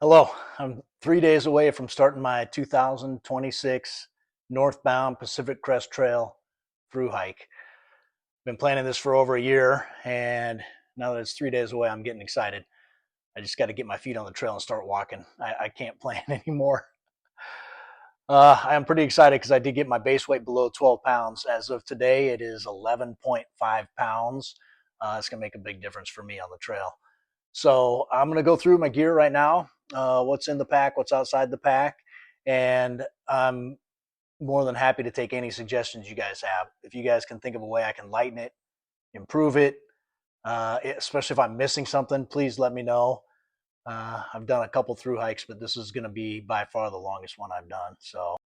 Hello, I'm 3 days away from starting my 2026 northbound Pacific Crest Trail through hike. Been planning this for over a year, and now that it's 3 days away, I'm getting excited. I just got to get my feet on the trail and start walking. I can't plan anymore. I am pretty excited because I did get my base weight below 12 pounds. As of today, it is 11.5 pounds. It's going to make a big difference for me on the trail. So I'm going to go through my gear right now, what's in the pack, what's outside the pack, and I'm more than happy to take any suggestions you guys have. If you guys can think of a way I can lighten it, improve it, especially if I'm missing something, please let me know. I've done a couple through hikes, but this is going to be by far the longest one I've done. So,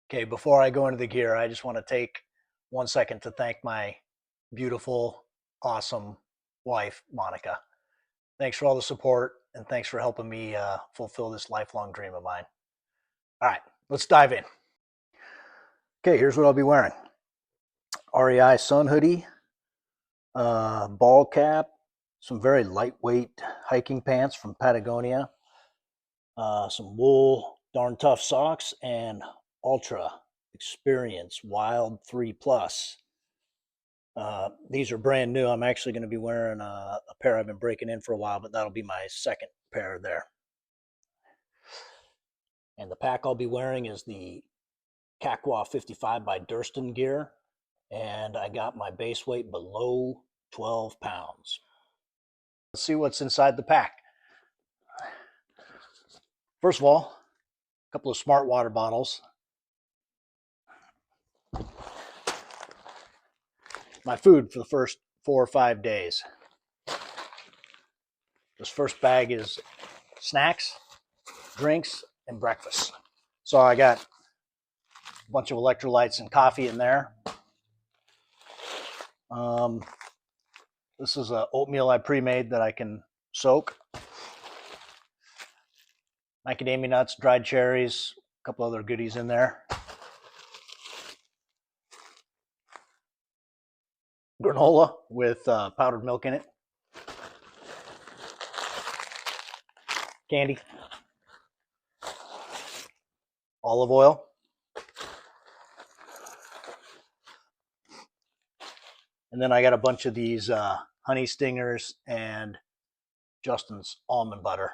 okay, before I go into the gear, I just want to take 1 second to thank my beautiful, awesome wife, Monica. Thanks for all the support, and thanks for helping me fulfill this lifelong dream of mine. All right, let's dive in. Okay, here's what I'll be wearing. REI sun hoodie, ball cap, some very lightweight hiking pants from Patagonia, some wool darn tough socks, and Ultra Experience Wild 3 Plus. These are brand new. I'm actually going to be wearing a pair I've been breaking in for a while, but that'll be my second pair there. And the pack I'll be wearing is the Kakwa 55 by Durston gear, and I got my base weight below 12 pounds. Let's see what's inside the pack. First of all, a couple of smart water bottles. My food for the first 4 or 5 days. This first bag is snacks, drinks, and breakfast. So I got a bunch of electrolytes and coffee in there. This is a oatmeal I pre-made that I can soak. Macadamia nuts, dried cherries, a couple other goodies in there. Granola with powdered milk in it. Candy. Olive oil. And then I got a bunch of these honey stingers and Justin's almond butter.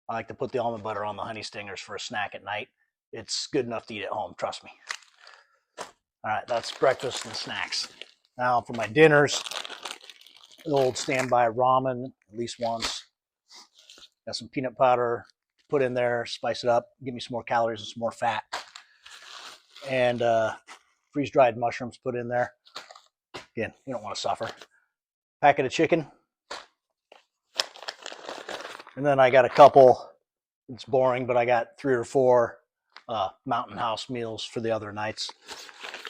I like to put the almond butter on the honey stingers for a snack at night. It's good enough to eat at home, trust me. All right, that's breakfast and snacks. Now for my dinners, the old standby ramen, at least once. Got some peanut powder, put in there, spice it up, give me some more calories and some more fat. And freeze-dried mushrooms put in there. Again, you don't want to suffer. Packet of chicken. And then I got a couple, it's boring, but I got 3 or 4 Mountain House meals for the other nights.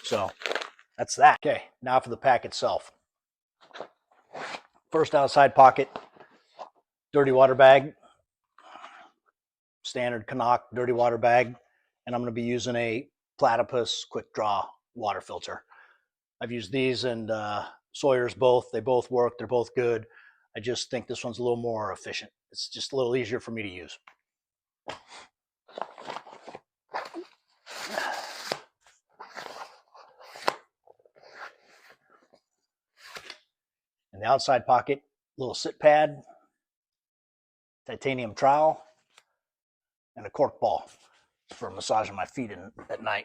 So that's that. Okay, now for the pack itself. First outside pocket, dirty water bag, standard Canuck dirty water bag, and I'm going to be using a Platypus quick draw water filter. I've used these and Sawyer's both. They both work. They're both good. I just think this one's a little more efficient. It's just a little easier for me to use. In the outside pocket, little sit pad, titanium trowel, and a cork ball for massaging my feet at night.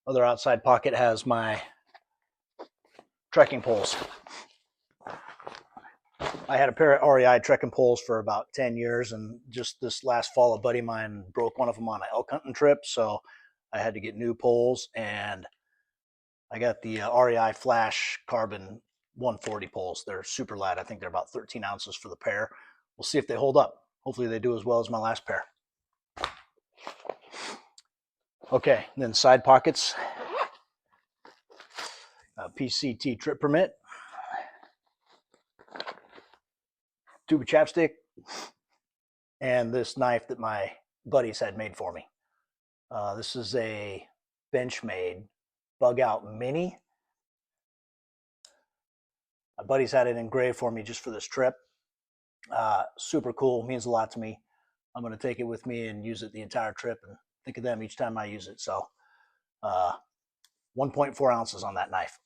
Other outside pocket has my trekking poles. I had a pair of REI trekking poles for about 10 years, and just this last fall, a buddy of mine broke one of them on an elk hunting trip, so I had to get new poles, and I got the REI Flash Carbon 140 poles. They're super light. I think they're about 13 ounces for the pair. We'll see if they hold up. Hopefully they do as well as my last pair. Okay, then side pockets. PCT trip permit. Tube of chapstick. And this knife that my buddies had made for me. This is a Benchmade Bug Out Mini. My buddy's had it engraved for me just for this trip. Super cool, means a lot to me. I'm going to take it with me and use it the entire trip and think of them each time I use it. So, uh, 1.4 ounces on that knife.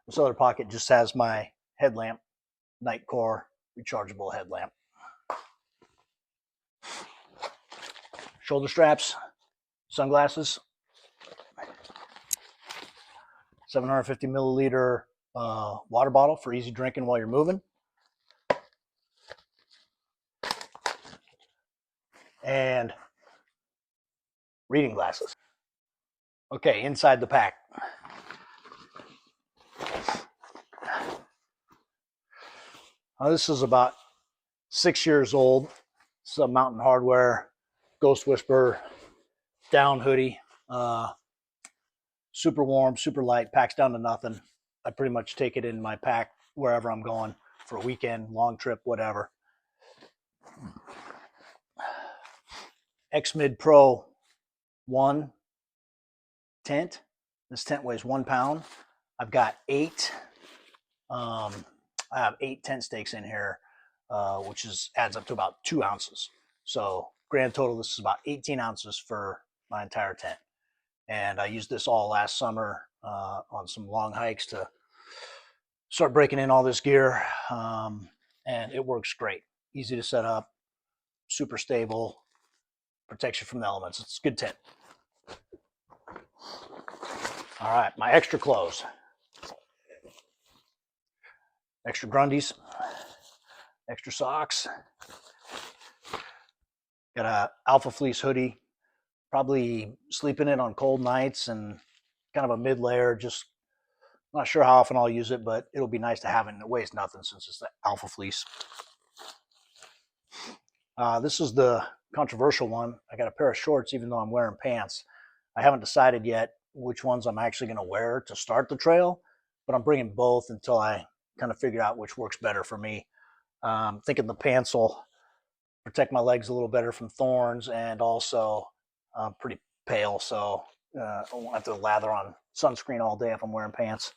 This other pocket just has my headlamp, Nightcore rechargeable headlamp. Shoulder straps, sunglasses, 750 milliliter water bottle for easy drinking while you're moving, and reading glasses. Okay, inside the pack. This is about 6 years old. It's a Mountain Hardwear Ghost Whisper down hoodie. Super warm, super light, packs down to nothing. I pretty much take it in my pack wherever I'm going for a weekend, long trip, whatever. X-Mid Pro 1 tent. This tent weighs 1 pound. I've got 8. I have 8 tent stakes in here, which adds up to about 2 ounces. So grand total, this is about 18 ounces for my entire tent. And I used this all last summer on some long hikes to start breaking in all this gear. And it works great. Easy to set up, super stable, protects you from the elements. It's a good tent. All right, my extra clothes. Extra grundies, extra socks. Got a Alpha Fleece hoodie. Probably sleep in it on cold nights, and kind of a mid layer. Just not sure how often I'll use it, but it'll be nice to have it. And it weighs nothing since it's the Alpha Fleece. This is the controversial one. I got a pair of shorts, even though I'm wearing pants. I haven't decided yet which ones I'm actually going to wear to start the trail, but I'm bringing both until I kind of figure out which works better for me. Thinking the pants will protect my legs a little better from thorns, and also I'm pretty pale, so I won't have to lather on sunscreen all day if I'm wearing pants.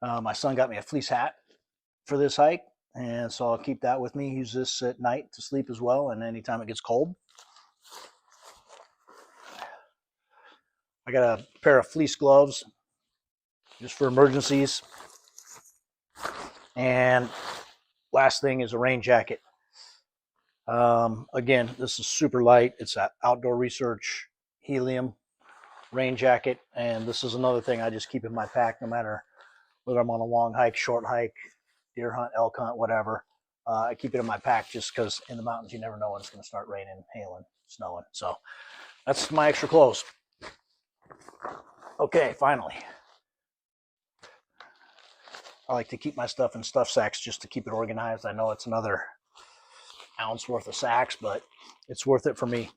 My son got me a fleece hat for this hike, and so I'll keep that with me. Use this at night to sleep as well, and anytime it gets cold. I got a pair of fleece gloves just for emergencies. And last thing is a rain jacket. Again, this is super light. It's an Outdoor Research helium rain jacket, and this is another thing I just keep in my pack no matter whether I'm on a long hike, short hike, deer hunt, elk hunt, whatever. I keep it in my pack just because in the mountains you never know when it's going to start raining, hailing, snowing. So that's my extra clothes. Okay, finally. I like to keep my stuff in stuff sacks just to keep it organized. I know it's another ounce worth of sacks, but it's worth it for me.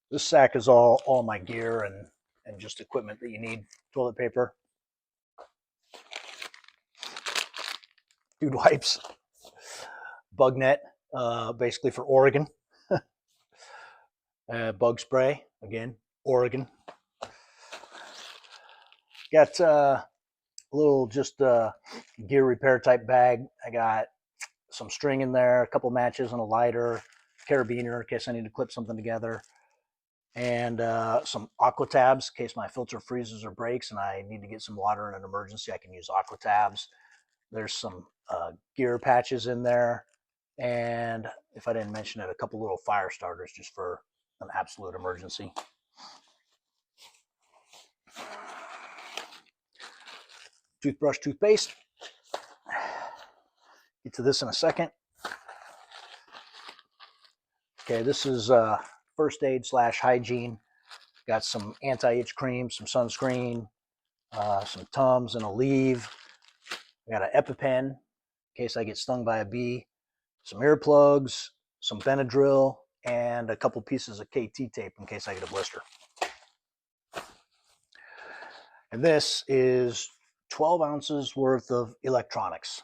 This sack is all my gear and just equipment that you need. Toilet paper, dude wipes, bug net, basically for Oregon. Bug spray, again, Oregon. Got a little just gear repair type bag. I got some string in there, a couple matches and a lighter, carabiner in case I need to clip something together, and some aqua tabs in case my filter freezes or breaks and I need to get some water in an emergency. I can use aqua tabs. There's some gear patches in there, and if I didn't mention it, a couple little fire starters just for an absolute emergency. Toothbrush, toothpaste. Get to this in a second. Okay, this is first aid / hygiene. Got some anti-itch cream, some sunscreen, some Tums and a leave. I got an EpiPen in case I get stung by a bee, some earplugs, some Benadryl, and a couple pieces of KT tape in case I get a blister. And this is 12 ounces worth of electronics.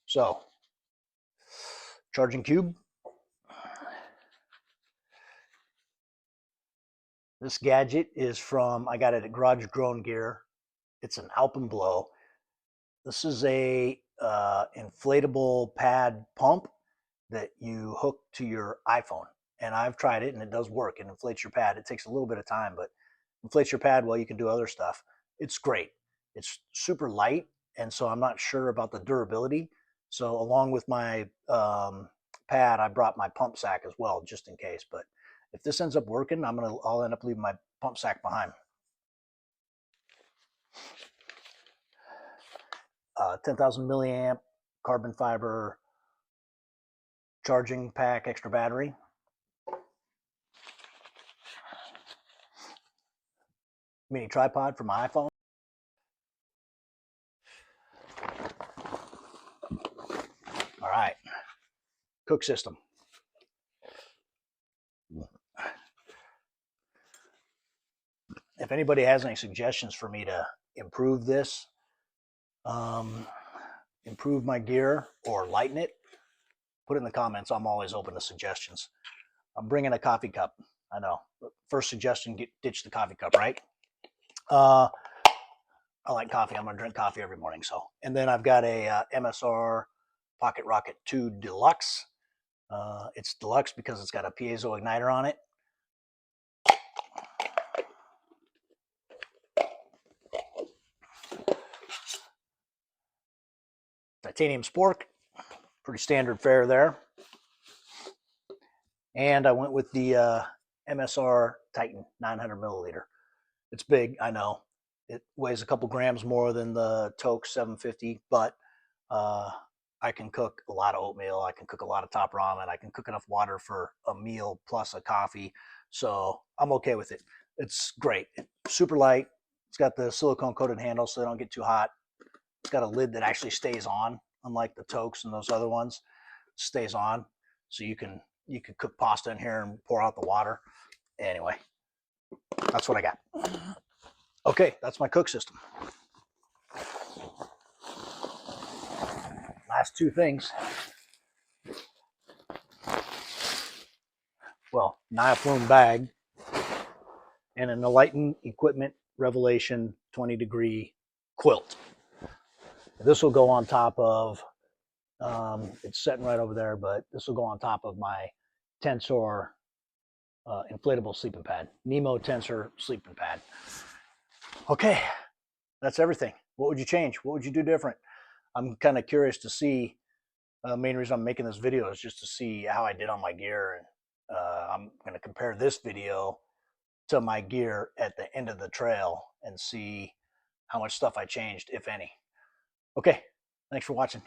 So, charging cube, This gadget is from, I got it at Garage Grown Gear. It's an Alpenblow. This is a inflatable pad pump that you hook to your iPhone. And I've tried it and it does work. It inflates your pad. It takes a little bit of time, but inflates your pad while you can do other stuff. It's great. It's super light, and so I'm not sure about the durability. So along with my pad, I brought my pump sack as well, just in case. But if this ends up working, I'll end up leaving my pump sack behind. 10,000 milliamp carbon fiber charging pack, extra battery. Mini tripod for my iPhone. All right, cook system. If anybody has any suggestions for me to improve this, improve my gear or lighten it, put it in the comments. I'm always open to suggestions. I'm bringing a coffee cup. I know. First suggestion, ditch the coffee cup, right? I like coffee. I'm going to drink coffee every morning. So, and then I've got a MSR Pocket Rocket 2 Deluxe. It's deluxe because it's got a piezo igniter on it. Titanium spork, pretty standard fare there. And I went with the MSR Titan 900 milliliter. It's big, I know. It weighs a couple grams more than the Toke 750, but I can cook a lot of oatmeal. I can cook a lot of top ramen. I can cook enough water for a meal plus a coffee. So I'm okay with it. It's great. It's super light. It's got the silicone coated handle so they don't get too hot. It's got a lid that actually stays on, unlike the Tokes and those other ones. It stays on, so you can cook pasta in here and pour out the water. Anyway, that's what I got. Okay, that's my cook system. Last two things. Well, Niaflume bag and an Enlighten Equipment Revelation 20-degree quilt. This will go on top of, it's sitting right over there, but this will go on top of my Tensor inflatable sleeping pad, Nemo Tensor sleeping pad. Okay, that's everything. What would you change? What would you do different? I'm kind of curious to see. The main reason I'm making this video is just to see how I did on my gear, and I'm going to compare this video to my gear at the end of the trail and see how much stuff I changed, if any. Okay, thanks for watching.